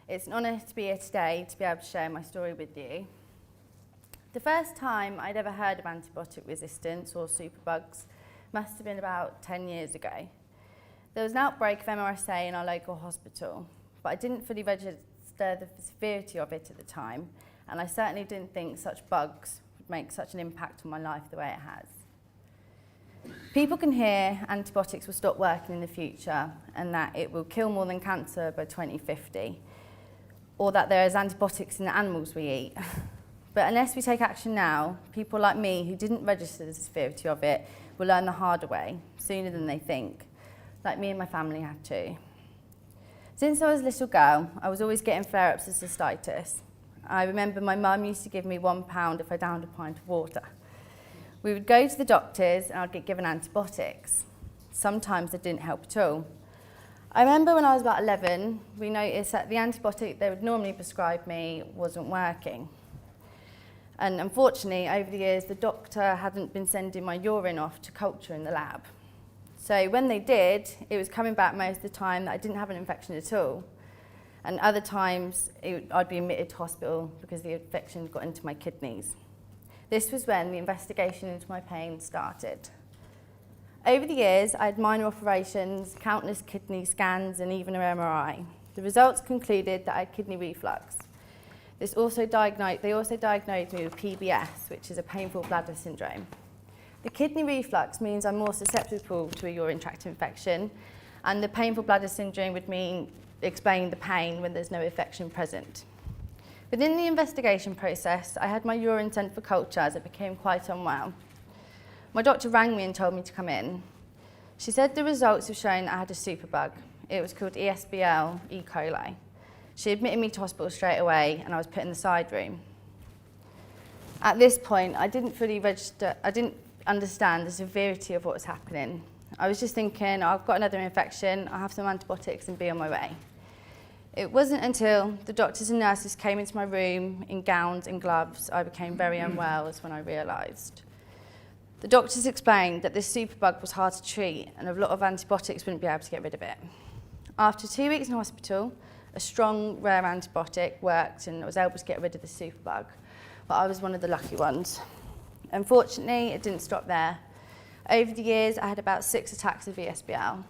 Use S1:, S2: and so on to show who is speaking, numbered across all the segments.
S1: It's an honour to be here today to be able to share my story with you. The first time I'd ever heard of antibiotic resistance or superbugs must have been about 10 years ago. There was an outbreak of MRSA in our local hospital, but I didn't fully register the severity of it at the time, and I certainly didn't think such bugs would make such an impact on my life the way it has. People can hear antibiotics will stop working in the future and that it will kill more than cancer by 2050, or that there is antibiotics in the animals we eat. But unless we take action now, people like me who didn't register the severity of it will learn the harder way, sooner than they think, like me and my family had to. Since I was a little girl, I was always getting flare-ups of cystitis. I remember my mum used to give me £1 if I downed a pint of water. We would go to the doctors and I'd get given antibiotics. Sometimes they didn't help at all. I remember when I was about 11, we noticed that the antibiotic they would normally prescribe me wasn't working. And unfortunately, over the years, the doctor hadn't been sending my urine off to culture in the lab. So when they did, it was coming back most of the time that I didn't have an infection at all. And other times, I'd be admitted to hospital because the infection got into my kidneys. This was when the investigation into my pain started. Over the years, I had minor operations, countless kidney scans, and even an MRI. The results concluded that I had kidney reflux. They also diagnosed me with PBS, which is a painful bladder syndrome. The kidney reflux means I'm more susceptible to a urinary tract infection, and the painful bladder syndrome would mean explaining the pain when there's no infection present. Within the investigation process, I had my urine sent for culture as it became quite unwell. My doctor rang me and told me to come in. She said the results have shown that I had a superbug. It was called ESBL E. coli. She admitted me to hospital straight away and I was put in the side room. At this point, I didn't understand the severity of what was happening. I was just thinking, I've got another infection, I'll have some antibiotics and be on my way. It wasn't until the doctors and nurses came into my room in gowns and gloves I became very unwell, is when I realised. The doctors explained that this superbug was hard to treat and a lot of antibiotics wouldn't be able to get rid of it. After 2 weeks in hospital, a strong, rare antibiotic worked and I was able to get rid of the superbug, but I was one of the lucky ones. Unfortunately, it didn't stop there. Over the years, I had about 6 attacks of ESBL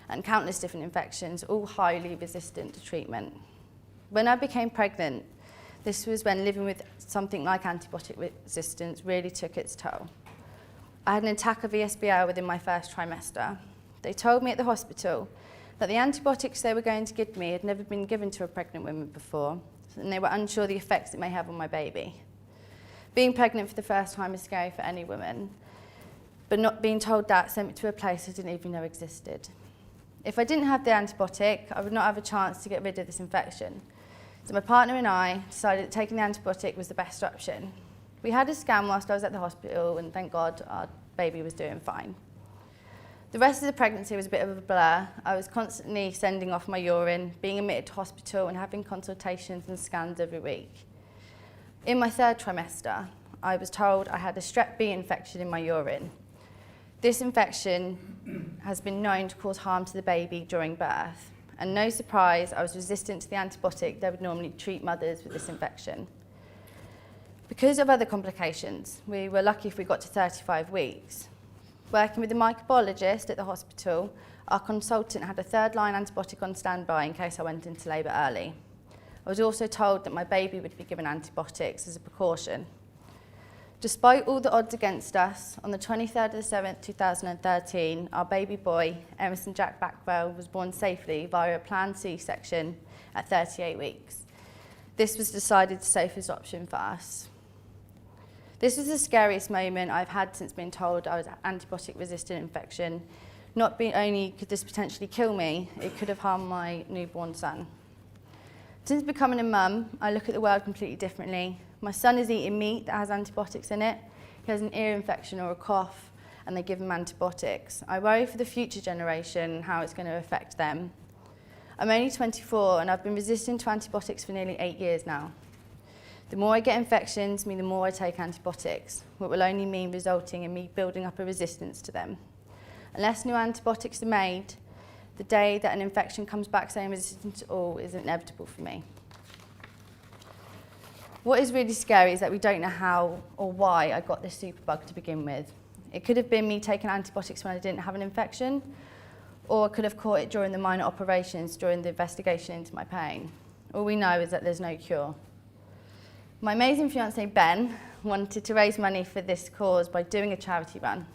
S1: and countless different infections, all highly resistant to treatment. When I became pregnant, this was when living with something like antibiotic resistance really took its toll. I had an attack of ESBL within my first trimester. They told me at the hospital that the antibiotics they were going to give me had never been given to a pregnant woman before, and they were unsure the effects it may have on my baby. Being pregnant for the first time is scary for any woman, but not being told that sent me to a place I didn't even know existed. If I didn't have the antibiotic, I would not have a chance to get rid of this infection. So my partner and I decided that taking the antibiotic was the best option. We had a scan whilst I was at the hospital, and thank God our baby was doing fine. The rest of the pregnancy was a bit of a blur. I was constantly sending off my urine, being admitted to hospital and having consultations and scans every week. In my 3rd trimester, I was told I had a strep B infection in my urine. This infection has been known to cause harm to the baby during birth, and no surprise, I was resistant to the antibiotic that would normally treat mothers with this infection. Because of other complications, we were lucky if we got to 35 weeks. Working with a microbiologist at the hospital, our consultant had a 3rd-line antibiotic on standby in case I went into labour early. I was also told that my baby would be given antibiotics as a precaution. Despite all the odds against us, on the 23rd of the 7th, 2013, our baby boy, Emerson Jack Backwell, was born safely via a planned C-section at 38 weeks. This was decided the safest option for us. This was the scariest moment I've had since being told I was antibiotic-resistant infection. Not only could this potentially kill me, it could have harmed my newborn son. Since becoming a mum, I look at the world completely differently. My son is eating meat that has antibiotics in it. He has an ear infection or a cough, and they give him antibiotics. I worry for the future generation and how it's going to affect them. I'm only 24, and I've been resistant to antibiotics for nearly 8 years now. The more I get infections mean the more I take antibiotics, what will only mean resulting in me building up a resistance to them. Unless new antibiotics are made, The day that an infection comes back saying resistant to all is inevitable for me. What is really scary is that we don't know how or why I got this superbug to begin with. It could have been me taking antibiotics when I didn't have an infection, or I could have caught it during the minor operations during the investigation into my pain. All we know is that there's no cure. My amazing fiancé Ben wanted to raise money for this cause by doing a charity run.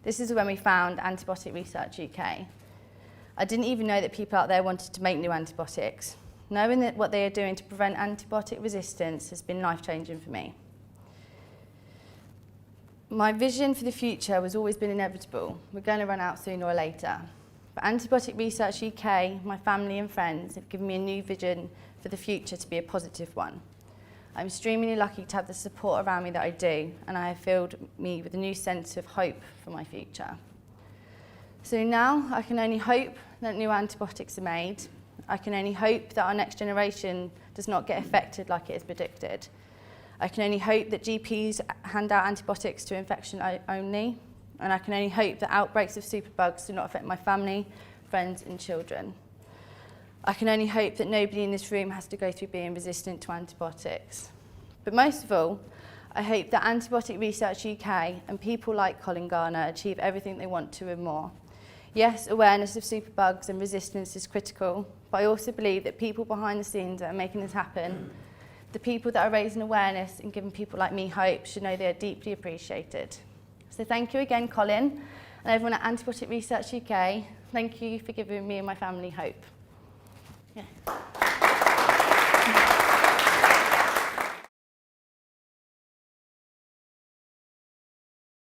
S1: This is when we found Antibiotic Research UK. I didn't even know that people out there wanted to make new antibiotics. Knowing that what they are doing to prevent antibiotic resistance has been life-changing for me. My vision for the future has always been inevitable. We're going to run out sooner or later. But Antibiotic Research UK, my family and friends have given me a new vision for the future to be a positive one. I'm extremely lucky to have the support around me that I do, and I have filled me with a new sense of hope for my future. So now I can only hope that new antibiotics are made. I can only hope that our next generation does not get affected like it is predicted. I can only hope that GPs hand out antibiotics to infection only, and I can only hope that outbreaks of superbugs do not affect my family, friends and children. I can only hope that nobody in this room has to go through being resistant to antibiotics. But most of all, I hope that Antibiotic Research UK and people like Colin Garner achieve everything they want to and more. Yes, awareness of superbugs and resistance is critical, but I also believe that people behind the scenes that are making this happen, the people that are raising awareness and giving people like me hope, should know they are deeply appreciated. So thank you again, Colin, and everyone at Antibiotic Research UK. Thank you for giving me and my family hope. Yeah.